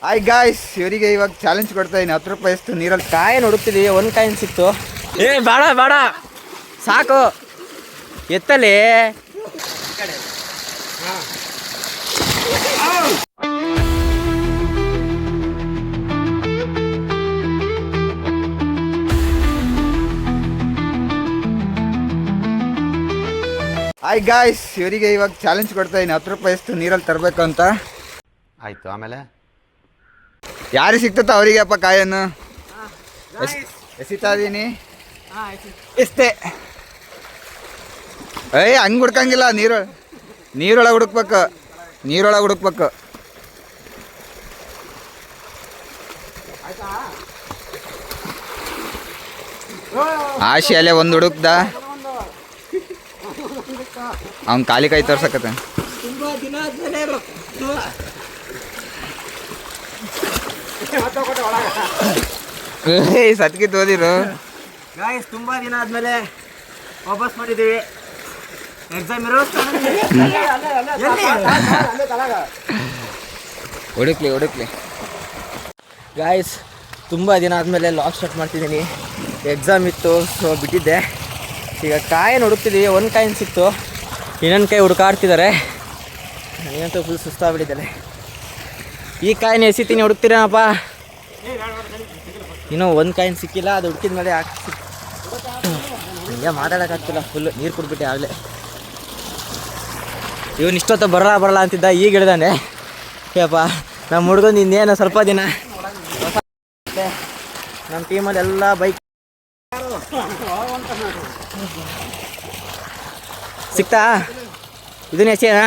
Hi guys, ಇವರಿಗೆ ಇವಾಗ challenge ಕೊಡ್ತಾ ಇದ್ದೀನಿ. 10 ರೂಪಾಯಿ ಎಷ್ಟು ನೀರಲ್ಲಿ ಕಾಯಿ ಹುಡುಕ್ತಿದ್ದೀವಿ. ಒಂದು ಕಾಯಿನ್ ಸಿಕ್ತು. ಏ ಬೇಡ ಬೇಡ ಸಾಕು ಎತ್ತಲಿ. ಹಾಯ್ ಗಾಯ್ಸ್, ಇವರಿಗೆ ಇವಾಗ ಚಾಲೆಂಜ್ ಕೊಡ್ತಾ ಇದ್ದೀನಿ. 10 ರೂಪಾಯಿ ಎಷ್ಟು ನೀರಲ್ಲಿ ತರಬೇಕು ಅಂತ. ಆಯ್ತು, ಆಮೇಲೆ ಯಾರಿಗೆ ಸಿಕ್ತತ್ತ ಅವರಿಗೆ ಅಪ್ಪ ಕಾಯನ್ನು ಎಸಿತಾ ಇದೀನಿ. ಎಷ್ಟೇ ಹಂಗೆ ಹುಡ್ಕಂಗಿಲ್ಲ. ನೀರೊಳಗೆ ಹುಡುಕ್ಬೇಕು. ಆಶಿ ಅಲ್ಲೇ ಒಂದು ಹುಡುಕ್ದ. ಅವ್ನು ಖಾಲಿ ಕೈ ತೋರ್ಸಕತ್ತ. ಸತ್ಕಿ ತೋದಿರು ಗಾಯ್ಸ್, ತುಂಬಾ ದಿನ ಆದ್ಮೇಲೆ ವಾಪಸ್ ಮಾಡಿದ್ದೀವಿ. ಎಕ್ಸಾಮ್ ಇರೋ ಹುಡುಕ್ಲಿ ಗಾಯ್ಸ್, ತುಂಬ ದಿನ ಆದಮೇಲೆ ಲಾಗ್ ಸ್ಟಾರ್ಟ್ ಮಾಡ್ತಿದ್ದೀನಿ. ಎಕ್ಸಾಮ್ ಇತ್ತು, ಸೊ ಬಿಟ್ಟಿದ್ದೆ. ಈಗ ಕಾಯಿನ ಹುಡುಕ್ತಿದ್ದೀವಿ. ಒಂದು ಕಾಯಿನ್ ಸಿಕ್ತು, ಇನ್ನೊಂದು ಕಾಯಿ ಹುಡುಕಾಡ್ತಿದ್ದಾರೆ. ನನಗಂತೂ ಫುಲ್ ಸುಸ್ತಾಗ್ಬಿಟ್ಟಿದ್ದಾರೆ. ಈ ಕಾಯಿನ ಎಸಿತೀನಿ, ಹುಡುಕ್ತೀರೇನಪ್ಪ? ಇನ್ನೂ ಒಂದು ಕಾಯಿನ್ ಸಿಕ್ಕಿಲ್ಲ. ಅದು ಹುಡುಕಿದ ಮೇಲೆ ಹಿಂಗೆ ಮಾತಾಡೋಕ್ಕಾಗ್ತಿಲ್ಲ. ಫುಲ್ ನೀರು ಕುಡ್ಬಿಟ್ಟೆ ಆಗಲೇ. ಇವನು ಇಷ್ಟೊತ್ತು ಬರಲ್ಲ ಅಂತಿದ್ದ, ಈಗ ಹಿಡ್ದಾನೆ. ಯಪ್ಪ, ನಮ್ಮ ಹುಡುಗಂದು ಇನ್ನೇನು ಸ್ವಲ್ಪ ದಿನ. ನಮ್ಮ ಟೀಮಲ್ಲಿ ಎಲ್ಲ ಬೈಕ್ ಸಿಕ್ತಾ? ಇದನ್ನ ಎಸೆಯಾ?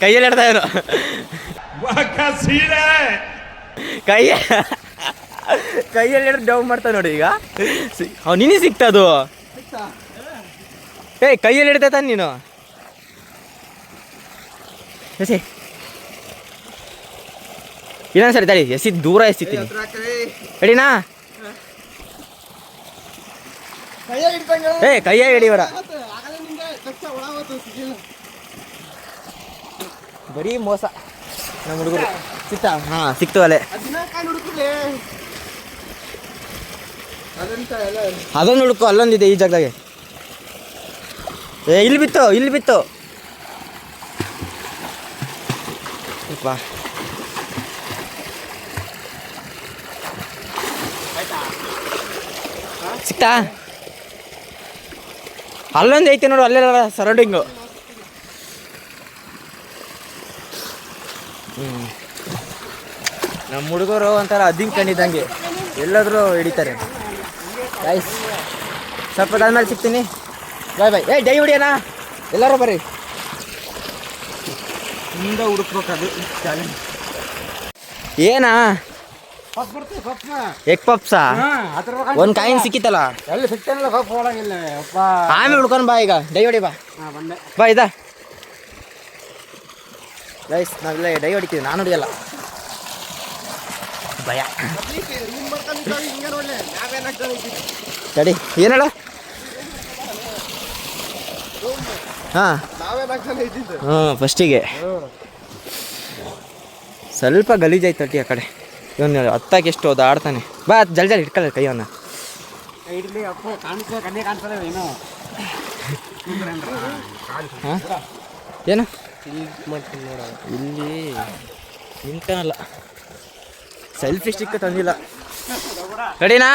ಕೈಯಲ್ಲಿ ಹಿಡ್ದ ಇವರು. ಕೈಯಲ್ಲಿ ಹಿಡ್ದು ಡೌನ್ ಮಾಡ್ತಾ ನೋಡಿ. ಈಗ ನಿನಗೆ ಸಿಕ್ತದು. ಕೈಯಲ್ಲಿ ಹಿಡ್ದ ತಾನೆ ನೀನು. ಎಸಿ ಇನ್ನೊಂದು ಸರಿ ತಡಿ, ದೂರ ಎಸಿತೀನಿ. ರೆಡಿನಾ? ಕೈಯಾಗ ಹಿಡಿಯವರ ಬರೀ ಮೋಸ ನಮ್ಮ ಹುಡುಗರು. ಸಿಕ್ತಾ? ಹಾಂ, ಸಿಕ್ತು ಅಲ್ಲೇ. ಅದೊಂದು ಹುಡುಕು, ಅಲ್ಲೊಂದಿದೆ ಈ ಜಾಗದಾಗೆ. ಇಲ್ಲಿ ಬಿತ್ತು. ಬಾ, ಸಿಕ್ತಾ? ಅಲ್ಲೊಂದು ಐತೆ ನೋಡು, ಅಲ್ಲೆಲ್ಲ ಸರೌಂಡಿಂಗು. ನಮ್ಮ ಹುಡುಗರು ಒಂಥರ ಕಂಡಿದ್ದಂಗೆ ಎಲ್ಲಾದರೂ ಹಿಡಿತಾರೆ. ಗೈಸ್, ಸ್ವಲ್ಪ ಆದ್ಮೇಲೆ ಸಿಗ್ತೀನಿ. ಬಾಯ್. ಡೈ ಹೊಡಿಯೋಣ ಎಲ್ಲರೂ, ಬರ್ರಿ. ಮುಂದೆ ಹುಡುಕ್ಬೇಕದು ಚಾಲೆಂಜ್. ಏನಾ ಎಗ್ ಪಪ್ಸಾ? ಒಂದು ಕಾಯಿನ್ ಸಿಕ್ಕಿತ್ತಲ್ಲ, ಎಲ್ಲಿ ಸಿಗ್ತಾನಲ್ಲ, ಹೋಗಿಲ್ಲ. ಆಮೇಲೆ ಹುಡ್ಕೊಂಡು ಬಾ. ಈಗ ಡೈ ಹೊಡಿ ಬಾ. ಬಾ ಇದಾ ಗೈಸ್, ನಾವೆಲ್ಲ ಡೈ ಹೊಡಿತೀವಿ. ನಾನು ಹೊಡಿಯಲ್ಲ, ಭಯ. ತಡಿ, ಏನೇಳ? ಹಾಂ ಫಸ್ಟಿಗೆ ಸ್ವಲ್ಪ ಗಲೀಜಾಯ್ತು. ತಟ್ಟಿ ಆ ಕಡೆ ಇವನು ಹತ್ತಾಕೆ ಎಷ್ಟು ಹೋದ ಆಡ್ತಾನೆ. ಬಾ, ಜಲ್ದಿ ಇಟ್ಕೊಳ್ಳ ಕೈಯವನ್ನ. ಹಾಂ, ಏನು ಇಲ್ಲಿ ನಿಂತಾನಲ್ಲ, ಸೆಲ್ಫಿ ಸ್ಟಿಕ್ ತಂದಿಲ್ಲ. ರೆಡಿನಾ?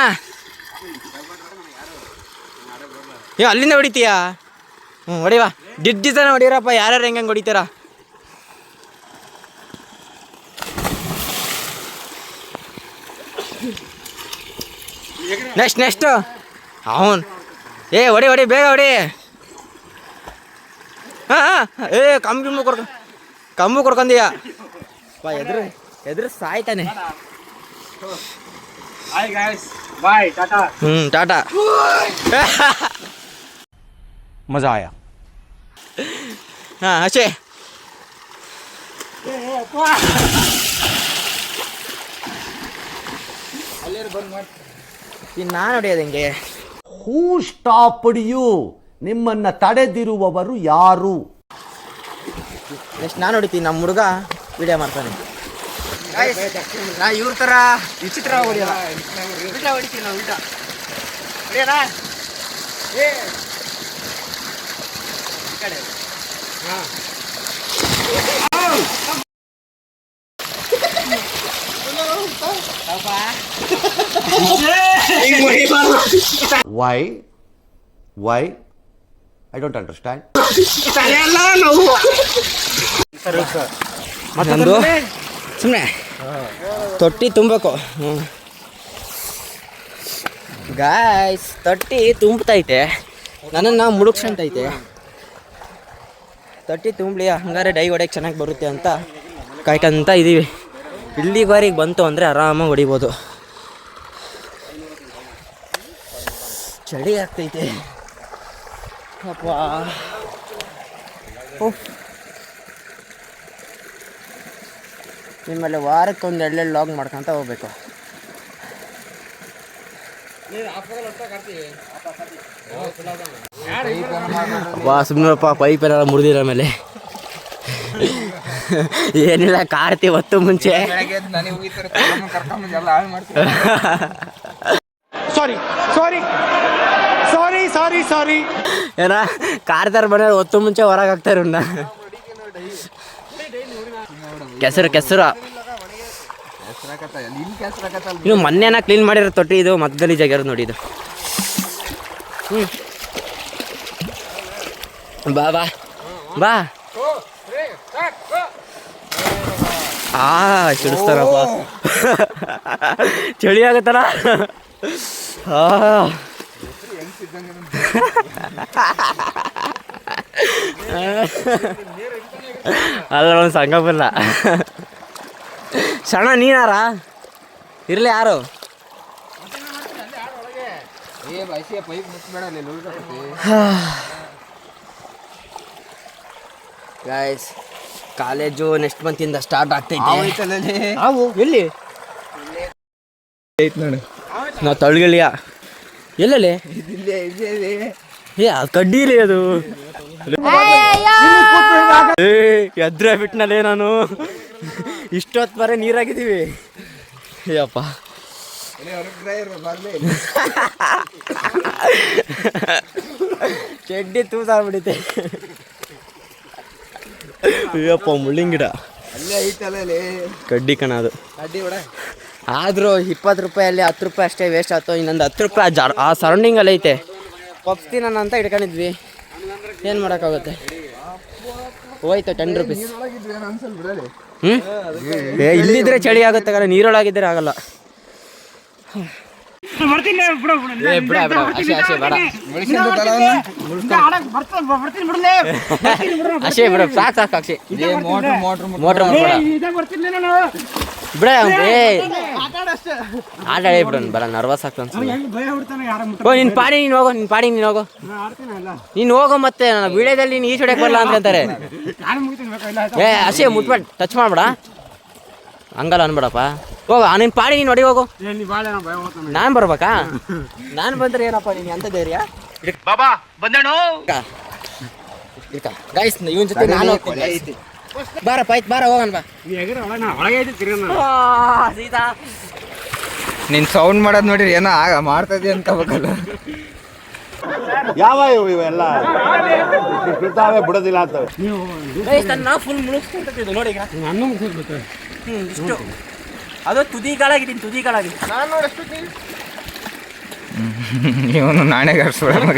ಅಲ್ಲಿಂದ ಹೊಡಿತೀಯಾ? ಹೊಡಿವಾ. ಡಿಡ್ಡಿತಾನೆ ಹೊಡಿಯರಪ್ಪ. ಯಾರ್ಯಾರು ಹೆಂಗೆ ಹೊಡಿತೀರ? ನೆಕ್ಸ್ಟ್ ಅವನು ಹೊಡಿ ಬೇಗ ಹೊಡಿ. ಹಾಂ, ಕಂಬು ಕೊಡ್ಕೊಂಡೀಯ ಎದುರು ಸಾಯ್ತಾನೆ. ಟಾಟಾ. ಮಜಾ ಆಯಾ. ಹಾಂ, ಅಷ್ಟೇ. ನಾನು ಹೊಡೆಯೋದು ಹೆಂಗೆ? ಹೂ ಸ್ಟಾಪ್ಡ್ ಯು? ನಿಮ್ಮನ್ನ ತಡೆದಿರುವವರು ಯಾರು? ನೆಕ್ಸ್ಟ್ ನಾನು ಹೊಡಿತೀನಿ, ನಮ್ಮ ಹುಡುಗ ವಿಡಿಯೋ ಮಾಡ್ತಾನೆ. ನಾ ಇವ್ರ ಥರ ವಿಚಿತ್ರ ಹೊಡಿಯಲ್ಲ, ಉಲ್ಟಾ ಹೊಡಿತೀನಿ ನಾವು, ಉಲ್ಟಾ ಹೊಡಿಯೋಣ. ಈ ಕಡೆ Why? I don't understand. ನಂದು ಸುಮ್ಮನೆ ತೊಟ್ಟಿ ತುಂಬಬೇಕು. ಗಾಯ್ಸ್, ತೊಟ್ಟಿ ತುಂಬತೈತೆ, ನನ್ನನ್ನು ಮುಳುಗ್ಸಂತೈತೆ. ತೊಟ್ಟಿ ತುಂಬಲಿ, ಹಂಗಾರೆ ಡೈ ಹೊಡೆಯಕ್ಕೆ ಚೆನ್ನಾಗಿ ಬರುತ್ತೆ ಅಂತ ಕಾಯ್ಕೊಂತ ಇದ್ದೀವಿ. ಇಲ್ಲಿವರೆಗೆ ಬಂತು ಅಂದರೆ ಆರಾಮಾಗಿ ಹೊಡಿಬೋದು. ಚಳಿ ಆಗ್ತೈತೆ ಅಪ್ಪ. ನಿಮ್ಮಲ್ಲಿ ವಾರಕ್ಕೊಂದು ಎರಡೆರಡು ಲಾಗ್ ಮಾಡ್ಕೊತ ಹೋಗ್ಬೇಕು. ಸುಮ್ಮನಪ್ಪ, ಪೈಪ್ ಎಲ್ಲ ಮುರಿದಿರೋ ಮೇಲೆ ಏನಿಲ್ಲ, ಕಾರ್ತಿ ಹೊತ್ತು ಮುಂಚೆ ಸಾರಿ ಏನ ಕಾರ್ತಾರ ಮನೆ ಹೊತ್ತು ಮುಂಚೆ ಹೊರಗೆ ಹಾಕ್ತಾರೆ. ಕೆಸರು ಇನ್ನು ಮೊನ್ನೆನ ಕ್ಲೀನ್ ಮಾಡಿರೋ ತೊಟ್ಟಿ ಇದು, ಮಧ್ಯದಲ್ಲಿ ಜಾಗ ನೋಡಿ ಇದು. ಬಾ ಬಾ ಬಾ. ಸಿಡಿಸ್ತಾರಪ್ಪ, ಚಳಿ ಆಗತ್ತಲ್ಲ. ಅಲ್ಲ, ಒಂದು ಸಂಘ ಬಲ್ಲ. ಸಣ್ಣ ನೀನಾರ ಇರಲಿ ಯಾರು ಗಾಯ್ಸ್. ಕಾಲೇಜು ನೆಕ್ಸ್ಟ್ ಮಂತಿಂದ ಸ್ಟಾರ್ಟ್ ಆಗ್ತೈತೆ. ಎಲ್ಲಿ ನಾವು ತಳ್ಗಳಿಯ ಎಲ್ಲೇ ಕಡ್ಡಿಲಿ ಅದು ಎದ್ರೆ ಬಿಟ್ನಲ್ಲೇ ನಾನು. ಇಷ್ಟೊತ್ತು ಬರೀ ನೀರಾಗಿದ್ದೀವಿ. ಅಯ್ಯಪ್ಪ, ಚಡ್ಡಿ ತೂಸಾಗ್ಬಿಡೈತೆ. ಅಯ್ಯಪ್ಪ, ಮುಳ್ಳಿನ ಗಿಡ ಕಡ್ಡಿ ಕಣ ಅದು. ಆದರೂ 20 ರೂಪಾಯಲ್ಲಿ 10 ರೂಪಾಯಿ ಅಷ್ಟೇ ವೇಸ್ಟ್ ಆಯ್ತು. ಇನ್ನೊಂದು 10 ರೂಪಾಯಿ ಆ ಸರೌಂಡಿಂಗಲ್ಲಿ ಐತೆ. ಪಪ್ಸ್ತಿನ ಅಂತ ಹಿಡ್ಕೊಂಡಿದ್ವಿ, ಏನು ಮಾಡೋಕ್ಕಾಗುತ್ತೆ. ಹೋಯ್ತು 10 ರೂಪೀಸ್. ಇಲ್ಲಿದ್ರೆ ಚಳಿ ಆಗುತ್ತೆ ಕಣ, ನೀರೊಳಗಿದ್ರೆ ಆಗಲ್ಲ. ಅಕ್ಷಯ್ ಬಿಡ, ಸಾಕು ಅಕ್ಷಯ್. ಮೋಟ್ರ್ ಬಿಡ, ಆಟ ಆಡಿ ಬಿಡು, ಬರ ನರ್ವಸ್ ಆಗ್ತ. ನಿನ್ ಪಾಡಿ ನೀನು ಹೋಗೋ, ನೀನು ಹೋಗೋ. ಮತ್ತೆ ವಿಡಿಯೋದಲ್ಲಿ ನೀನು ಈಚ್ ಹೊಡೆಯಕ್ಕೆ ಬರಲ್ಲ ಅಂತಾರೆ. ಅಕ್ಷಯ್ ಮುಟ್ಬೇಡ, ಟಚ್ ಮಾಡ್ಬೇಡ, ಹಂಗಲ್ಲ ಅನ್ಬೇಡಪ್ಪ. ಹೋಗ, ನಿನ್ ಪಾಡಿ ನೀನು ಹೊಡಿ ಹೋಗು. ನಾನು ಬರ್ಬೇಕಾ? ನಾನು ಬಂದ್ರೆ ಏನಪ್ಪ ನೀನು ಅಂತ ಧೈರ್ಯ? ಗೈಸ್, ಇವನ್ ಜೊತೆ ನಾನು ಹೋಗ್ತೀನಿ. ಬಾರಪ್ಪ, ಆಯ್ತು ಬಾರ, ಹೋಗೋಣ ಬಾ. ಸೀತಾ ನೀನ್ ಸೌಂಡ್ ಮಾಡೋದು ನೋಡಿರಿ, ಏನೋ ಮಾಡ್ತಾ ಇದೀಯ ಅನ್ಕೋಬೇಕಲ್ಲ. ಯಾವ ಇವೆಲ್ಲ ಬಿಡೋದಿಲ್ಲ ಅಂತವೆ. ನಾವು ಫುಲ್ ಮುಳುಗಿಸ್ಕೊಂತಿದ್ದು ನೋಡಿ. ಇಷ್ಟು ಅದು ತುದಿಗಳಾಗಿದ್ದೀನಿ. ನಾನು ನೋಡಷ್ಟು ಇವನು ನಾಣ್ಯಗಾರಿಸ್ಬಿಡ ಮಗ.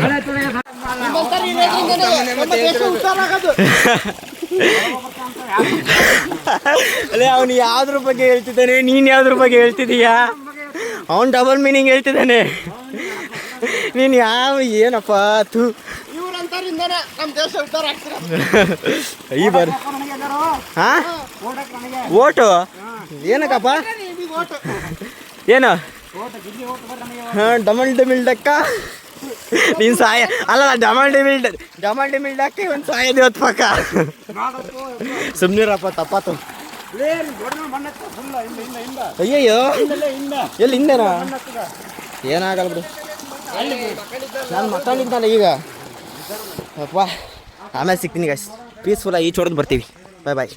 ಅಲ್ಲೇ ಅವನು ಯಾವ್ದ್ರ ಬಗ್ಗೆ ಹೇಳ್ತಿದ್ದಾನೆ, ನೀನು ಯಾವ್ದ್ರ ಬಗ್ಗೆ ಹೇಳ್ತಿದೀಯಾ? ಅವನು ಡಬಲ್ ಮೀನಿಂಗ್ ಹೇಳ್ತಿದ್ದಾನೆ. ನೀನು ಏನಪ್ಪ ತು ಈ ಬಾರಿ ಓಟು ಏನಕ್ಕಪ್ಪ? ಏನು ಡಮಲ್ ಡಿಮಿಲ್ ಡಕ್ಕ? ನೀನು ಸಾಯ ಅಲ್ಲ, ಡಮಲ್ ಡಿಮಿಲ್ ಡಕ್ಕೆ ಒಂದು ಸಾಯದಿ ಹೊತ್ತು ಪಕ್ಕ. ಸುಮ್ಮನಿರಪ್ಪ, ತಪ್ಪಾತು. ಅಯ್ಯಯ್ಯೋ, ಎಲ್ಲಿ ಹಿಂದೆನಾ? ಏನಾಗಲ್ಲ ಬಿಡು, ನಾನು ಮಕ್ಕಳಿದ್ದಾನೆ ಈಗ. ಅಪ್ಪ, ಆಮೇಲೆ ಸಿಗ್ತೀನಿ ಗಾಯ್ಸ್. ಪೀಸ್ಫುಲ್ಲಾಗಿ ಈಚ್ ಹೊಡೆದು ಬರ್ತೀವಿ. ಬಾಯ್ ಬಾಯ್.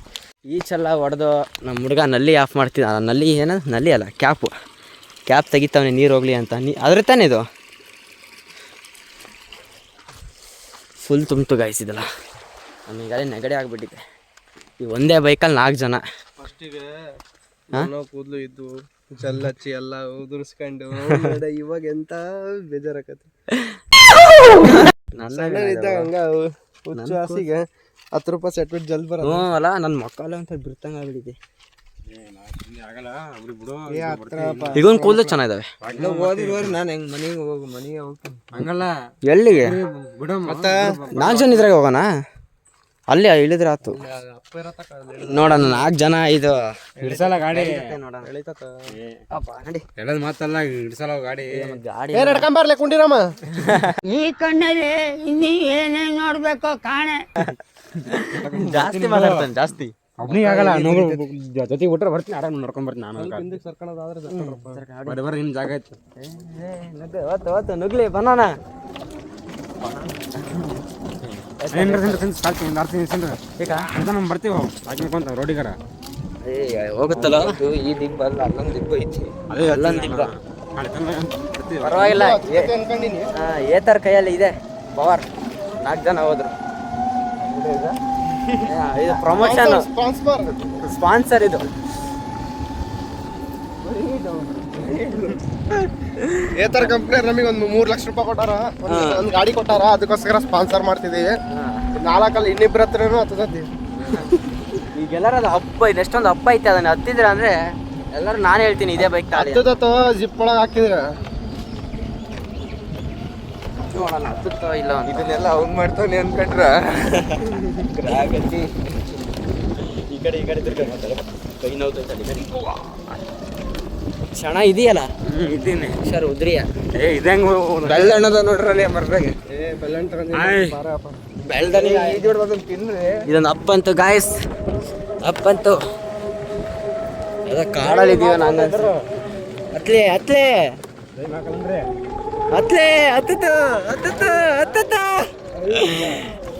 ಈಚೆಲ್ಲ ಹೊಡೆದು ನಮ್ಮ ಹುಡುಗ ನಲ್ಲಿ ಆಫ್ ಮಾಡ್ತಿದ್ದ, ನಲ್ಲಿ ನಲ್ಲಿ ಅಲ್ಲ ಕ್ಯಾಪ್ ತೆಗಿತಾವನೆ ನೀರು ಹೋಗಲಿ ಅಂತ. ಅದ್ರ ತಾನೇ ಇದು ಫುಲ್ ತುಂಬಿತು ಗಾಯಿಸಿದಲ್ಲ. ನಮಗಲ್ಲಿ ನೆಗಡಿ ಆಗಿಬಿಟ್ಟಿದೆ. ಈ ಒಂದೇ ಬೈಕಲ್ಲಿ 4 ಜನ. ಫಸ್ಟಿಗೆ ಕೂದಲು ಇದ್ದು ಜಲ್ ಹಚ್ಚಿ ಎಲ್ಲ ಉದುರಿಸ್ಕೊಂಡು ಇವಾಗ ಎಂತ ಬೇಜಾರಾಕತ್ತೆ. ಇದ್ದಾಗ ಹಂಗ ಹುಚ್ಚು ಹಾಸಿಗೆ 10 ರೂಪಾಯಿ ಸೆಟ್ ಬಿಟ್ಟು ಜಲ್ ಬರೋದು. ಹ್ಞೂ ಅಲ್ಲ, ನನ್ನ ಮಕ್ಕಳು ಅಂತ ಬಿಡ್ತಂಗೆ ಆಗ್ಬಿಟ್ಟಿದೆ. ಈಗೊಂದು ಕೂದಲು ಚೆನ್ನಾಗಿದ್ದಾವೆ. ಓದಿದವ್ರು ನಾನು ಹೆಂಗ್ ಮನೆಗೆ ಹೋಗ್ತೀನಿ ಹಂಗಲ್ಲ. ಎಲ್ಲಿಗೆ ಮತ್ತೆ 4 ಜನ ಇದ್ರಾಗ ಹೋಗೋಣ, ಅಲ್ಲಿ ಇಳಿದ್ರೆ ಆಯ್ತು. ನೋಡೋಣ 4 ಜನ ಇದು ಹಿಡ್ಸಲ್ಲ ಗಾಡಿ ನೋಡೋಣ. ಹೇಳೋದು ಮಾತಲ್ಲ ಹಿಡ್ಸಲ್ಲ ಗಾಡಿ. ಗಾಡಿ ನಡ್ಕೊಂಬರ್ಲೆ ಕುಂಡಿರಮ್ಮ. ಈ ಕಣ್ಣಲ್ಲಿ ಇನ್ನೀ ಏನೇನ್ ನೋಡ್ಬೇಕೋ ಕಾಣೆ. ಜಾಸ್ತಿ ಮಾತಾಡ್ತಾನೆ ಜಾಸ್ತಿ. ಒಬ್ನಿಗೆ ಆಗಲ್ಲ, ಜೊತೆಗೆ ಬಿಟ್ರೆ ಬರ್ತೀನಿ, ಆರಾಮ್ ನೋಡ್ಕೊಂಡ್ ಬರ್ತೀನಿ ನಾನು. ಬರ್ರಿ ನಿಮ್ ಜಾಗ ಆಯ್ತು. ನುಗ್ಲಿ ಬನಾನ ಬರ್ತೀವಿ ಹಾಕೊಂತ ರೋಡಿಗಾರ ಹೋಗುತ್ತಲ್ಲ. ಈ ದಿಬ್ಬ ಅಲ್ಲ, ಅಲ್ಲೊಂದು ದಿಬ್ಬ ಐತಿ, ಅಲ್ಲೊಂದು ದಿಬ್ಬ. ಪರವಾಗಿಲ್ಲ, ಏತರ ಕೈಯಲ್ಲಿ ಇದೆ ಪವರ್. 4 ಜನ ಹೋದ್ರು. ಇದು ಪ್ರಮೋಷನ್ ಸ್ಪಾನ್ಸರ್ ಇದು. ಏತರ ಕಂಪ್ನಿ ನಮಗೆ ಒಂದು 3 ಲಕ್ಷ ರೂಪಾಯಿ ಕೊಟ್ಟಾರ, ಒಂದು ಗಾಡಿ ಕೊಟ್ಟಾರ, ಅದಕ್ಕೋಸ್ಕರ ಸ್ಪಾನ್ಸರ್ ಮಾಡ್ತಿದ್ದೀವಿ. 4 ಇನ್ನಿಬ್ಬರ ಹತ್ರನೂ ಹತ್ತದತ್ತಿ. ಈಗೆಲ್ಲರ ಅದು ಹಬ್ಬ ಇದೆ, ಎಷ್ಟೊಂದು ಹಬ್ಬ ಐತೆ. ಅದನ್ನ ಹತ್ತಿದ್ರೆ ಅಂದ್ರೆ ಎಲ್ಲರೂ ನಾನು ಹೇಳ್ತೀನಿ ಇದೇ ಬೈಕ್ ತಾಳಿ ಜಿಪ್ ಒಳಗೆ ಹಾಕಿದ್ರ ನೋಡೋಣ ಹತ್ತುತ್ತೋ ಇಲ್ಲ. ಇದನ್ನೆಲ್ಲ ಅವ್ನು ಮಾಡ್ತಾನೆ ಅನ್ಕೊಂಡ್ರ ಈ ಕಡೆ ತಿರ್ಕೊಂಡು ಕೈ ನೋವ್ತೈತೆ. ಕ್ಷಣ ಇದೆಯಲ್ಲ ಇದ್ದೀನಿ ಸರ್ ಉದ್ರಿಯ ಇದಂಗ ಬೆಳ್ಳಣ್ಣದ ನೋಡ್ರಲ್ಲಿ ಮರ್ದಾಗ ಇದೊಂದು ಅಪ್ಪಂತು ಗಾಯಸ್, ಅಪ್ಪಂತು ಕಾಡಲ್ಲಿದ್ದೀವ. ನಾನು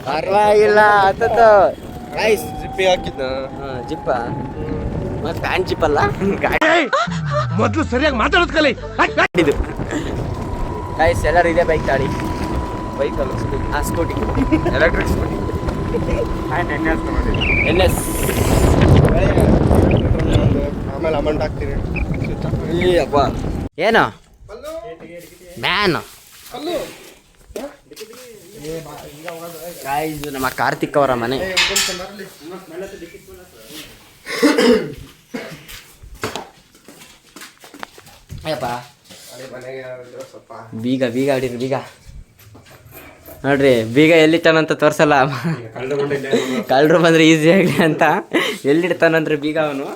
ಪರವಾಗಿಲ್ಲ ಹತ್ತತ್ತು ಗಾಯ್ಸ್. ಜಿಪ್ಪಿ ಹಾಕಿದ್ದ ಜಿಪ್ಪ ಮತ್ತೆ ಪ್ಯಾಂಟ್ ಜಿಪ್ ಅಲ್ಲ, ಮೊದಲು ಸರಿಯಾಗಿ ಮಾತಾಡೋದ್ ಕಲಿ. ಇದು ಗಾಯ್ಸ್ ಎಲ್ಲರೂ ಇದೆ ಬೈಕ್ ತಾಳಿ. ಬೈಕಲ್ಲ ಸ್ಕೂಟಿ, ಎಲೆಕ್ಟ್ರಿಕ್ ಸ್ಕೂಟಿ NS. ಆಮೇಲೆ ಅಮೌಂಟ್ ಹಾಕ್ತೀರಿ. ಅಪ್ಪ ಏನು ಮ್ಯಾನ್ ಗಾಯ್ಸ್, ನಮ್ಮ ಕಾರ್ತಿಕ್ ಅವರ ಮನೆ. ಅಯ್ಯಪ್ಪ ಬೀಗ ಆಡಿರಿ. ಬೀಗ ನೋಡ್ರಿ, ಬೀಗ ಎಲ್ಲಿಟ್ಟಾನಂತ ತೋರ್ಸಲ್ಲ. ಕಳ್ಳರು ಬಂದ್ರೆ ಈಸಿ ಆಗಲಿ ಅಂತ ಎಲ್ಲಿಡ್ತಾನಂದ್ರೆ ಬೀಗ ಅವನು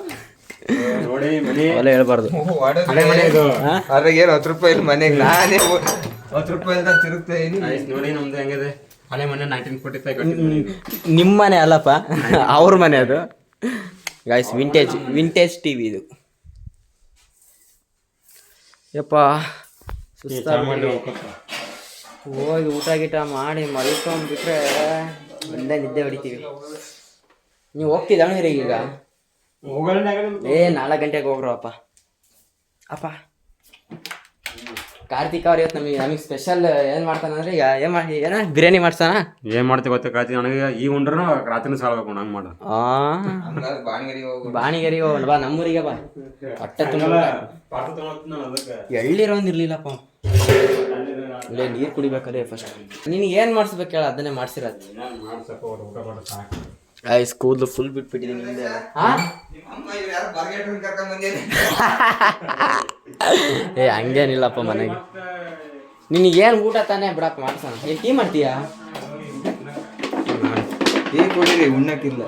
ಹೇಳ್ಬಾರ್ದು. ಅದ್ರಾಗ ಏನು 10 ರೂಪಾಯಿ ಮನೆಗೆ ನಾನೇ 10 ರೂಪಾಯಿ ತಿರುಗ್ತಾ ನೋಡಿ ನಮ್ದು ಹೆಂಗಿದೆ. ಹಳೆ ಮನೆ 1945 ನಿಮ್ಮ ಮನೆ ಅಲ್ಲಪ್ಪ, ಅವ್ರ ಮನೆ ಅದು. ಗಾಯ್ಸ್ ವಿಂಟೇಜ್ ಟಿವಿ ಇದು. ಯಪ್ಪ ಹೋಗಿ ಊಟ ಗೀಟ ಮಾಡಿ ಮಲ್ಕೊಂಡ್ಬಿಟ್ರೆ ಒಂದೇ ನಿದ್ದೆ ಹೊಡಿತೀವಿ. ನೀವು ಹೋಗ್ತಿದ್ದ ದಾವಣಗೆರೆಗೆ ಈಗ? 4 ಗಂಟೆಗೆ ಹೋಗ್ರು ಅಪ್ಪ. ಕಾರ್ತಿಕ್ ಅವ್ರು ಇವತ್ತು ನಮಗೆ ಸ್ಪೆಷಲ್ ಏನು ಮಾಡ್ತಾನಂದ್ರೆ, ಏನ ಬಿರಿಯಾನಿ ಮಾಡ್ತಾನ. ಏನ್ ಮಾಡ್ತೀವಿ ಗೊತ್ತ ಕಾರ್ತಿಕ್, ನನಗೆ ಈ ಉಂಡ್ರೂ ರಾತ್ರಿ ಸಾಲ್ಬೇಕು ಹಂಗೆ ಮಾಡ. ಬಾಣಿಗೆರಿಗೆ ಹೋಗೋಣ ಬಾ, ನಮ್ಮೂರಿಗೆ ಬಾ. ಹೊಟ್ಟೆ ತುಂಬ ಎಳ್ಳಿರೋಂದಿರ್ಲಿಲ್ಲಪ್ಪ. ಇಲ್ಲೇ ನೀರು ಕುಡಿಬೇಕಾದ್ರೆ ಫಸ್ಟ್ ನಿನಗೆ ಏನು ಮಾಡಿಸ್ಬೇಕು ಹೇಳ, ಅದನ್ನೇ ಮಾಡ್ಸಿರೋದು. ಕೂದಲು ಫುಲ್ ಬಿಟ್ಬಿಟ್ಟಿದ್ದೀನಿ ನಿಂದೆ. ಹಂಗೇನಿಲ್ಲಪ್ಪ ಮನೆಗೆ. ನಿನಗೇನು ಊಟ ತಾನೇ ಬಿಡಪ್ಪ ಮಾಡ್ಸೋಣ. ಏನು ಟೀ ಮಾಡ್ತೀಯಾ? ಟೀ ಕುಡೀರಿ, ಉಣ್ಣಕ್ಕಿಲ್ಲ.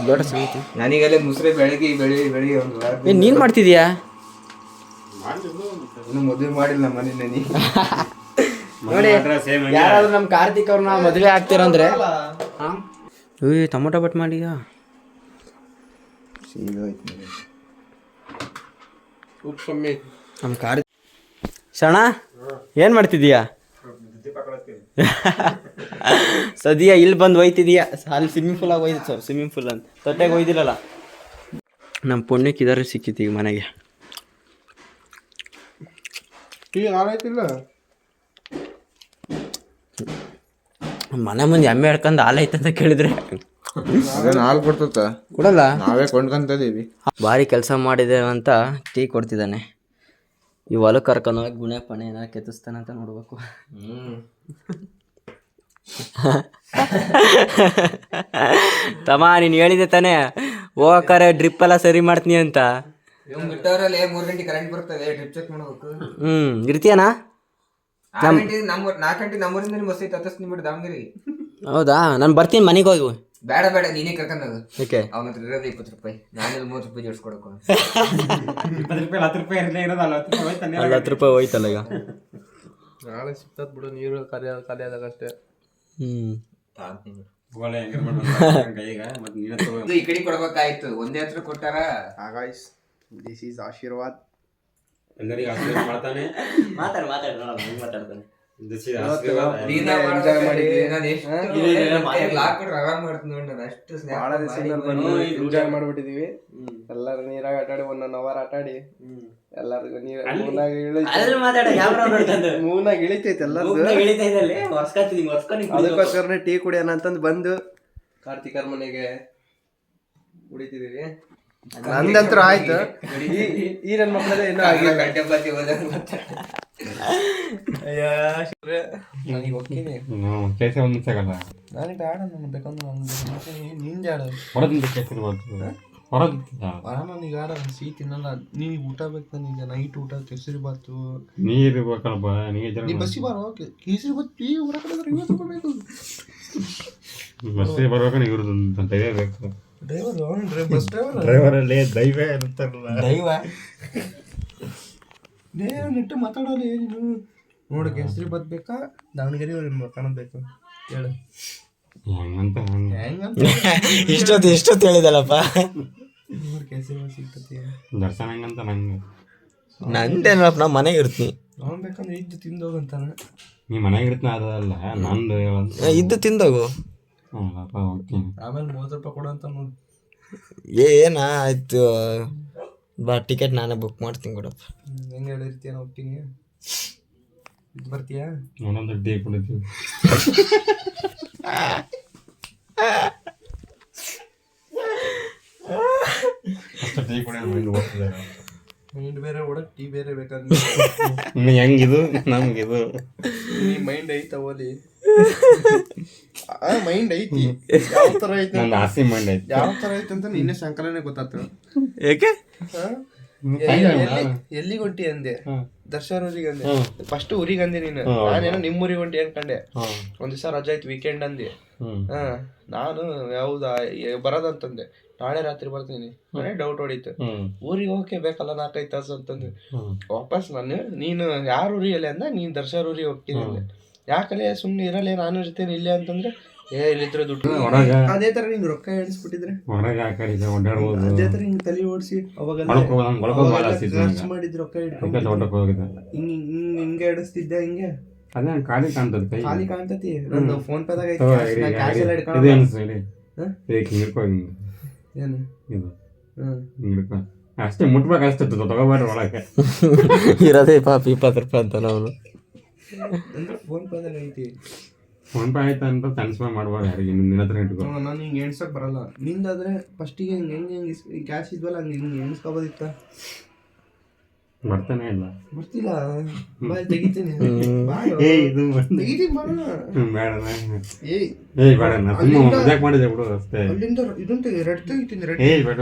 ದೊಡ್ಡ ಸಂಗತಿ. ನನಗೆಲ್ಲ ಮುಸ್ರೆ ಬೆಳಿಗ್ಗೆ ಒಂದು ನೀನು ಮಾಡ್ತಿದ್ಯಾ? ಇನ್ನು ಮದುವೆ ಮಾಡಿಲ್ಲ ಮನೆ ನೀ. ನೋಡಿ, ಯಾರಾದ್ರೂ ನಮ್ಮ ಕಾರ್ತಿಕ್ ಅವ್ರನ್ನ ಮದುವೆ ಆಗ್ತೀರಂದ್ರೆ ಟೊಮೊಟೊ ಬಟ್ ಮಾಡಿಯಾ? ಉಪ್ಪು ಕಮ್ಮಿ. ನಮ್ಮ ಕಾರ್ತಿಕ್ ಶಣ ಏನು ಮಾಡ್ತಿದ್ದೀಯಾ? ಸದ್ಯ ಇಲ್ಲಿ ಬಂದು ಹೋಯ್ತಿದೀಯ, ಅಲ್ಲಿ ಸ್ವಿಮ್ಮಿಂಗ್ ಪೂಲಾಗಿ ಹೋಯ್ತು ಸರ್, ಸ್ವಿಮ್ಮಿಂಗ್ ಪೂಲ್ ಅಂತ ತೊಟ್ಟೆಗೆ ಹೋಯ್ದಿಲ್ಲಲ್ಲ. ನಮ್ಮ ಪುಣ್ಯಕ್ಕೆ ಇದಾರೆ ಸಿಕ್ಕಿತ್ತು ಈಗ ಮನೆಗೆ. ಈಗ ಆರಾಯ್ತಿಲ್ಲ ಮನೆ ಮುಂದೆ ಎಮ್ಮೆ ಹಿಡ್ಕೊಂಡು ಹಾಲು ಐತಂತ ಕೇಳಿದ್ರೆ ಅದನ್ನ ಹಾಲು ಕೊಡ್ತತ್ತ, ಕೊಡಲ್ಲ, ನಾವೇ ಕೊಂಡ್ಕೊಂತದೀವಿ. ಭಾರಿ ಕೆಲಸ ಮಾಡಿದೆ ಅಂತ ಟೀ ಕೊಡ್ತಿದ್ದಾನೆ. ಈ ಹೊಲಕ್ಕೆ ಕರ್ಕೊಂಡು ಹೋಗಿ ಗುಣೆ ಪಣೆ ಏನಾರು ಕೆತ್ತಿಸ್ತಾನಂತ ನೋಡ್ಬೇಕು. ತಮ್ಮ ನೀನು ಹೇಳಿದೆ ತಾನೇ ಹೋಗಾರೆ ಡ್ರಿಪ್ ಎಲ್ಲ ಸರಿ ಮಾಡ್ತೀನಿ ಅಂತ. ಬಿಟ್ಟವ್ರಲ್ಲಿ 3 ಗಂಟೆ ಕರೆಂಟ್ ಬರ್ತದೆ, ಡ್ರಿಪ್ ಚೆಕ್ ಮಾಡ್ಬೇಕು. ಇರ್ತೀಯನಾ? 4 ಗಂಟೆ ನಮ್ಮೂರಿಂದ ಬಸ್ ಐತೆ, ಹತ್ತಸ್ ನಿಮ್ಬಿಟ್ಟು ದಾವಣಗೆರೆ. ಹೌದಾ, ನಾನು ಬರ್ತೀನಿ ಮನೆಗೆ ಹೋಗಿ. ಬೇಡ ನೀನೇ ಕರ್ಕೊಂಡೋಗು. ಓಕೆ, ಅವನ ಹತ್ರ ಇರೋದು 20 ರೂಪಾಯಿ, ನಾನೆಲ್ಲ 30 ರೂಪಾಯಿ ಜೋಡಿಸ್ಕೊಡಕು. 20 ರೂಪಾಯಿ 10 ರೂಪಾಯಿ ಇರೋದು 40 ರೂಪಾಯಿ ಹೋಯ್ತಾನೆ. 40 ರೂಪಾಯಿ ಹೋಯ್ತಲ್ಲ ಈಗ. ನಾಳೆ ಸಿಗ್ತದ ಬಿಡು, ನೀರು ಖಾಲಿ ಆದಾಗ ಅಷ್ಟೇ. ಗೋಳೆ ಹೆಂಗಾರ ಮಾಡ್ಬೇಕು ಕೈಗ, ಮತ್ತೆ ನೀನೇ ತಗೋ. ಈ ಕಡೆ ಕೊಡ್ಬೇಕಾಯ್ತು, ಒಂದೇ ಹತ್ರ ಕೊಟ್ಟಾರ. Guys, this is Aashirvaad. ಎಲ್ಲರಿಗೂ ಆಶೀರ್ವಾದ ಮಾಡ್ತಾನೆ. ಮಾತಾಡ್ತಾನೆ. This is ಆಶೀರ್ವಾದ. ಎಂಜಾಯ್ ಮಾಡಿದ್ವಿ. ಭಾಳ ಎಂಜಾಯ್ ಮಾಡ್ಬಿಟ್ಟಿದೀವಿ. ಎಲ್ಲಾರು ನೀರಾಗ ಆಟಾಡಿ 1 hour ಆಟಾಡಿ ಎಲ್ಲರಿಗೂ ಮೂನಾಗ ಇಳಿತೈತೆ ಎಲ್ಲಾರ್ದು. ಅದಕ್ಕೋಸ್ಕರ ಟೀ ಕುಡಿಯೋಣ ಅಂತಂದು ಬಂದು ಕಾರ್ತಿಕರ್ ಮನೆಗೆ ಕುಡಿತಿದೀವಿ. ನಂದಂತ್ರ ಆಯ್ತು, ಈ ನನ್ನ ಮಕ್ಕಳೇ ಇನ್ನೂ ಆಗಿಲ್ಲ. ನನಗೆ ಹೋಗ್ತೀನಿ, ಕೇಸರಿ ಒಂದು ಸಿಗಲ್ಲ. ನನಗೆ ಬೇಡ, ನನಗೆ ಬೇಕಂದ್ರೆ ನೀನ್ ಜಾಡ ಹೊರದಿಂದ ಕೇಸರಿ ಬರ್ತದೆ, ಹೊರದಿಂದ ನನಗೆ ಆಡ ಸಿಹಿ ತಿನ್ನಲ್ಲ. ನೀನು ಊಟ ಬೇಕು, ನನಗೆ ನೈಟ್ ಊಟ ಕೇಸರಿ ಬಾತು. ನೀರು ಬೇಕಲ್ಲಪ್ಪ, ನೀರು ನೀ ಬಸ್ಸಿಗೆ ಬಾರೋ, ಕೇಸರಿ ಬಾತ್ ಟೀ ಊರ ಕಡೆ 50 ರೂಪಾಯಿ ಬೇಕು. ಬಸ್ಸಿಗೆ ಬರ್ಬೇಕು, ಇವ್ರದ್ದು ದೈವ ಬೇಕು. ಡ್ರೈವರ್ ಬಸ್ ಡ್ರೈವರಲ್ಲಿ ದೈವ ಇರ್ತಾರಲ್ಲ, ದೈವ ನೆಟ್ಟು ಮಾತಾಡೋಲ್ಲ ನೀನು. ನೋಡು, ಕೇಸರಿ ಬಾತ್ ಬೇಕಾ ದಾವಣಗೆರೆ ಕಾಣೋದು ಬೇಕು ಹೇಳು. ಹೆಂಗಂತ ಹೆಂಗಂತ ಎಷ್ಟೊತ್ತು ಹೇಳಿದಲ್ಲಪ್ಪ. ನೋಡಿ ಕೇಸರಿ ಬಾತ್ ಸಿಗ್ತತಿ. ದರ್ಶನ ಹೆಂಗಂತ ನಂಗೆ ನಂದೇನಪ್ಪ, ನಾ ಮನೆಗೆ ಇರ್ತೀನಿ. ಅವ್ನು ಬೇಕಂದ್ರೆ ಇದ್ದು ತಿಂದೋಗಂತಾನೆ. ನೀ ಮನೆಗೆ ಇರ್ತೀನಿ ಅದಲ್ಲ, ನಂದು ಇದ್ದು ತಿಂದೋಗು. ಹ್ಞೂಪ್ಪ, ಹೋಗ್ತೀನಿ. ಆಮೇಲೆ 30 ರೂಪಾಯಿ ಕೊಡು ಅಂತ ನೋಡಿ. ಏನಾ ಆಯ್ತು ಬಾ, ಟಿಕೆಟ್ ನಾನೇ ಬುಕ್ ಮಾಡ್ತೀನಿ ಕೊಡಪ್ಪ. ಹೆಂಗೆ ಹೇಳಿರ್ತೀಯ, ನಾನು ಹೋಗ್ತೀನಿ. ಇದು ಬರ್ತೀಯಾ? ಒಂದೊಂದು ಟೀ ಕುಡಿತೀವಿ. ಅಷ್ಟು ಟೀ ಕುಡಿಯೋದು ಮೈಂಡ್ ಓದ್ತಿದೆ. ಮೈಂಡ್ ಬೇರೆ ಓಡಕ್ ಟೀ ಬೇರೆ ಬೇಕಂದ್ರೆ ಹೆಂಗಿದು ನಮ್ಗಿದು. ನೀ ಮೈಂಡ್ ಐತ ಓಲಿ. ಮೈಂಡ್ ಐತಿ, ಯಾವ ತರ ಐತಿ, ನಂದು ಆಸೆ ಮೈಂಡ್ ಐತಿ. ಯಾವ ತರ ಐತಿ ಅಂತ ನಿನ್ನೆ ಸಾಯಂಕಾಲನೇ ಗೊತ್ತಾಗ್ತದೆ. ಏಕೆ? ಎಲ್ಲಿಗೆ ಹೊಂಟಿ ಅಂದೆ, ದರ್ಶನ್ ಊರಿಗೆ ಅಂದೆ. ಫಸ್ಟ್ ಊರಿಗೆ ಅಂದೆ ನೀನು, ನಾನೇನೋ ನಿಮ್ಮ ಊರಿಗೆ ಹೊಂಟಿ ಅನ್ಕಂಡೆ. ಒಂದ್ ದಿವಸ ರಜಾ ಆಯ್ತು, ವೀಕೆಂಡ್ ಅಂದೆ. ನಾನು ಯಾವ್ದಾ ಬರೋದಂತಂದೆ, ನಾಳೆ ರಾತ್ರಿ ಬರ್ತೀನಿ. ಮನೆ ಡೌಟ್ ಹೊಡಿತು, ಊರಿಗೆ ಹೋಗಕ್ಕೆ ಬೇಕಲ್ಲ 4-5 ತಾಸು ಅಂತಂದು. ವಾಪಸ್ ನೀನು ಯಾರ ಊರಿಯಲ್ಲಿ ಅಂದ, ನೀನ್ ದರ್ಶನ್ ಊರಿಗೆ ಹೋಗ್ತೀನಿ ಅಂದೆ. ಯಾಕಲೆ ಸುಮ್ನೆ ಇರಲ್ಲ, ನಾನು ಇರ್ತೇನೆ ಇಲ್ಲೇ ಅಂತಂದ್ರೆ, ಇಲ್ಲಿದ್ರೆ ದುಡ್ಡು. ಅದೇ ತರ ನಿಂಗೆ ರೊಕ್ಕ ಎಣಿಸ್ಬಿಟ್ಟಿದ್ರೆ ಹೊರಗೆ ಹಾಕಿದ್ರೆ ಓಡಾಡ್ಬೋದು. ಅದೇ ತರ ಹಿಂಗ್ ತಲೆ ಓಡಿಸಿ ಅವಾಗೆಲ್ಲ ಖರ್ಚು ಮಾಡಿದ್ ರೊಕ್ಕ ಹಿಂಗೆ ಎಡಿಸ್ತಿದ್ದೆ. ಹಿಂಗೆ ಅದೇ ಖಾಲಿ ಕಾಣ್ತದ, ಕೈ ಖಾಲಿ ಕಾಣ್ತತಿ. ನಂದು ಫೋನ್ ಪೇದಾಗ ಏನು ಅಷ್ಟೇ ಮುಟ್ಬೇಕಷ್ಟೇ, ತಗೋಬೇಡ್ರಿ ಒಳಗೆ. ಇರೋದೇ ಪಾಪ 20 ರೂಪಾಯಿ ಅಂತ ನಾವು. ಅಂದ್ರೆ ಫೋನ್ ಪೇದಾಗ ಐತಿ. ಫೋನ್ ಪೇ ಆಯ್ತಾ ಅಂತ ಟ್ರಾನ್ಸ್ಫರ್ ಮಾಡ್ಬೋದು ಯಾರಿಗೆ, ನಿನ್ನ ಹತ್ರ ಇಟ್ಕೊ. ನಾನು ಹಿಂಗೆ ಎಣ್ಸಕ್ ಬರಲ್ಲ. ನಿಂದಾದ್ರೆ ಫಸ್ಟಿಗೆ ಹೆಂಗೆ ಕ್ಯಾಶ್ ಇದ್ವಲ್ಲ, ಹಂಗೆ ಹಿಂಗೆ ಎಣ್ಸ್ಕೋಬೋದಿತ್ತ. ಬರ್ತಾನೆ ಇಲ್ಲ, ಬರ್ತಿಲ್ಲ. ಬಾಯ್ ತೆಗಿತೀನಿ, ತೆಗಿತೀನಿ ಬರೋಣ. ಬೇಡ ಏಯ್ ಬೇಡ, ತುಂಬ ಮಜಾಕ್ ಮಾಡಿದೆ ಬಿಡು ಅಷ್ಟೇ. ಅಲ್ಲಿಂದ ಇದನ್ನ ತೆಗಿ, ರೆಡ್ ತೆಗಿತೀನಿ. ರೆಡ್ ಬೇಡ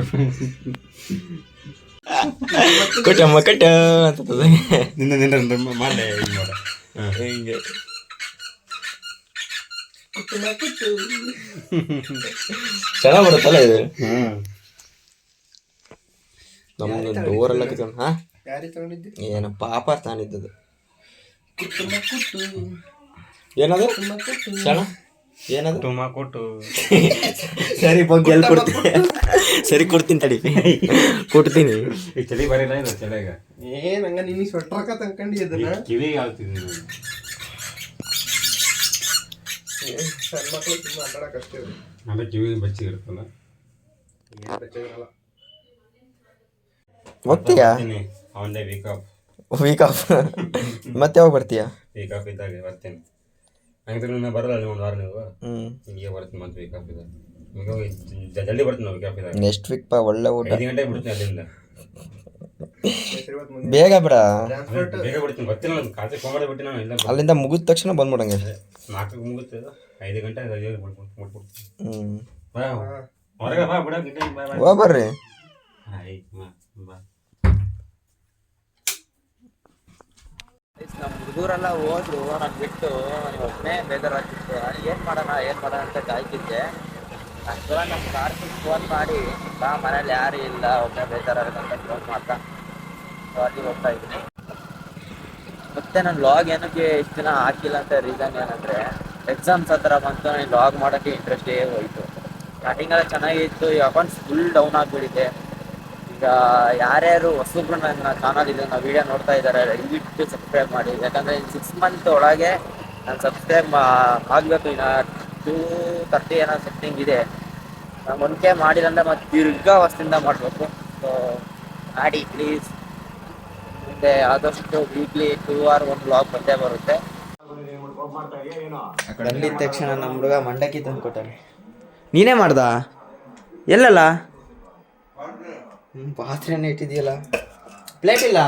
ಕೊಟ್ಟಮ್ಮ ಕಟ್ಟ ಅಂತದ ನಿನ್ನ ಮಾಡಲೆ ಹಿಂಗೆ ಚೆನ್ನಾಗಿ ಬರುತ್ತಲ್ಲ ಇದು. ನಮ್ದು ಡೋರೆಲ್ಲ ಕಿತ್ಕೊಂಡು. ಹಾ, ಯಾರಿಗೆ ತಗೊಂಡಿದ್ದೆ? ಏನು ಪಾಪ ತಾನಿದ್ದದು. ಏನದು ಸಣ್ಣ, ಏನದು ತುಮ್ಮ ಕೊಟ್ಟು. ಸರಿ ಬಗ್ಗೆ ಎಲ್ಲಿ ಕೊಡ್ತೀನಿ, ಸರಿ ಕೊಡ್ತೀನಿ ತಡಿ, ಕೊಡ್ತೀನಿ. ಈ ಚಳಿ ಬರಿಲ್ಲ ಇದು ಚಳಿಗ. ಹಂಗ ನಿನಗೆ ಸ್ವೆಟ್ರಕ ತನ್ಕಂಡಿ ಅದನ್ನ ಕಿವಿಗೆ ಆಳ್ತಿದ್ದೀನಿ. ಸಣ್ಣ ಮಕ್ಳು ಸುಮ್ಮನೆ ಆಟಾಡಕ್ ಅಷ್ಟೇ ಆಮೇಲೆ ಕಿವಿಗೆ ಬೆಚ್ಚಿಗೆ ಇರುತ್ತಲ್ಲ. ಏನು ಬೆಚ್ಚಾಗಿರಲ್ಲ. ಹೋಗ್ತೀಯಾ? ಅವನದೇ ವೀಕ್ ಆಫ್ ಮತ್ತೆ ಯಾವಾಗ ಬರ್ತೀಯಾ? ಇದ್ದಾಗ ಬರ್ತೀನಿ. ಹಂಗಿದ್ರೆ ನಾನು ಬರಲ್ಲ ಅಲ್ಲಿ ಒಂದು ವಾರ ನೀವು. ಹ್ಞೂ ಹಿಂಗೆ ಬರ್ತೀನಿ ಮತ್ತೆ ವೀಕ್ ಆಫ್ ಇದ್ದಾಗ. ಈಗ ಜಲ್ದಿ ಬರ್ತೀನಿ ವೀಕ್ ಆಫ್ ಇದ್ದಾಗ. ನೆಕ್ಸ್ಟ್ ವೀಕ್ ಪಾ ಒಳ್ಳೆ ಊಟ. 5 ಗಂಟೆಗೆ ಬಿಡ್ತೀನಿ ಅಲ್ಲಿಂದ. ಬೇಗ ಬಿಡ. ಬೇಗ ಬಿಡ್ತೀನಿ ಗೊತ್ತಿಲ್ಲ ನಾನು ಖಾತೆ ಫೋನ್ ಮಾಡಿ ಬಿಟ್ಟು ನಾನು ಇಲ್ಲ ಅಲ್ಲಿಂದ ಮುಗಿದ ತಕ್ಷಣ ಬಂದ್ಬಿಡಂಗೆ. 4ಕ್ಕೆ ಮುಗುತ್ತೆ 5 ಗಂಟೆ ಮುಟ್ಬಿಡ್ತೀನಿ. ಹ್ಞೂ ಹೊರಗೆ ಬಾ ಬಿಡಕ್ಕೆ ಹೋಗ ಬರ್ರಿ. ಬಾ. ನಮ್ಮ ಹುಡುಗರೆಲ್ಲ ಹೋದ್ರು, ನಾನು ಬಿಟ್ಟು ಒಬ್ಬನೇ ಬೇಜಾರಾಗ್ತಿತ್ತು. ನಾನು ಏನು ಮಾಡೋಣ ಅಂತ ಕಾಯ್ತಿದ್ದೆ. ಅಷ್ಟೆಲ್ಲ ನಮ್ಮ ಕಾರ್ತಿಕ್ ಫೋನ್ ಮಾಡಿ ಬಾ ಮನೇಲಿ ಯಾರು ಇಲ್ಲ ಒಬ್ಬನೇ ಬೇಜಾರಾಗುತ್ತೆ ಅಂತ ಫೋನ್ ಮಾಡ್ತಾ ಅಲ್ಲಿಗೆ ಹೋಗ್ತಾ ಇದ್ದೀನಿ. ಮತ್ತೆ ನಾನು ಲಾಗ್ ಏನಕ್ಕೆ ಇಷ್ಟು ದಿನ ಹಾಕಿಲ್ಲ ಅಂತ ರೀಸನ್ ಏನಂದರೆ ಎಕ್ಸಾಮ್ಸ್ ಆ ಥರ ಬಂತು. ನನಗೆ ಲಾಗ್ ಮಾಡೋಕ್ಕೆ ಇಂಟ್ರೆಸ್ಟೇ ಹೋಯಿತು. ಸ್ಟಾರ್ಟಿಂಗೆಲ್ಲ ಚೆನ್ನಾಗಿತ್ತು, ಈ ಅಕೌಂಟ್ಸ್ ಫುಲ್ ಡೌನ್ ಆಗಿಬಿಟ್ಟಿದೆ. ಈಗ ಯಾರ್ಯಾರು ಹೊಸಬ್ರು ನನ್ನ ಚಾನಲ್ ಇದೆ ನಾವು ವೀಡಿಯೋ ನೋಡ್ತಾ ಇದ್ದಾರೆ ದಯವಿಟ್ಟು ಸಬ್ಸ್ಕ್ರೈಬ್ ಮಾಡಿ. ಯಾಕಂದರೆ 6 ಮಂತ್ ಒಳಗೆ ನಾನು ಸಬ್ಸ್ಕ್ರೈಬ್ ಆಗಬೇಕು. ಇನ್ನು 230 ಏನೋ ಸೆಟ್ಟಿಂಗ್ ಇದೆ. ನಾನು 1K ಮಾಡಿಲ್ಲ ಅಂದರೆ ಮತ್ತೆ ತಿರ್ಗಾ ಹೊಸದಿಂದ ಮಾಡಬೇಕು. ಸೊ ಮಾಡಿ ಪ್ಲೀಸ್. ಮುಂದೆ ಆದಷ್ಟು ವೀಕ್ಲಿ 2 or 1 ವ್ಲಾಗ್ ಬಂದೇ ಬರುತ್ತೆ. ಬಂದಿದ್ದ ತಕ್ಷಣ ನಮ್ಮ ಹುಡುಗ ಮಂಡಕ್ಕಿ ತಂದು ಕೊಟ್ಟಾನೆ. ನೀನೇ ಮಾಡ್ದ? ಎಲ್ಲಲ್ಲ ಪಾತ್ರೆನೇ ಇಟ್ಟಿದೆಯಲ್ಲ, ಪ್ಲೇಟ್ ಇಲ್ಲ.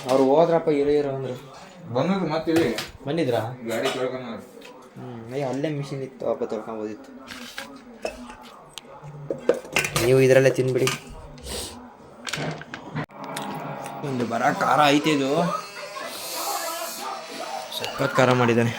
ಅವ್ರು ಹೋದ್ರಪ್ಪ ಇರೋ ಅಂದರು. ಬಂದದ್ದು ಮತ್ತೆ ಬಂದಿದ್ರಾ? ಗಾಡಿ ತೊಳ್ಕೊಂಡು ಅಲ್ಲೇ ಮಿಷಿನ್ ಇತ್ತು, ಹಬ್ಬ ತೊಳ್ಕೊಬೋದಿತ್ತು. ನೀವು ಇದರಲ್ಲೇ ತಿನ್ಬಿಡಿ. ಒಂದು ಖಾರ ಐತೆ ಇದು. ಸಖತ್ ಖಾರ ಮಾಡಿದ್ದಾನೆ.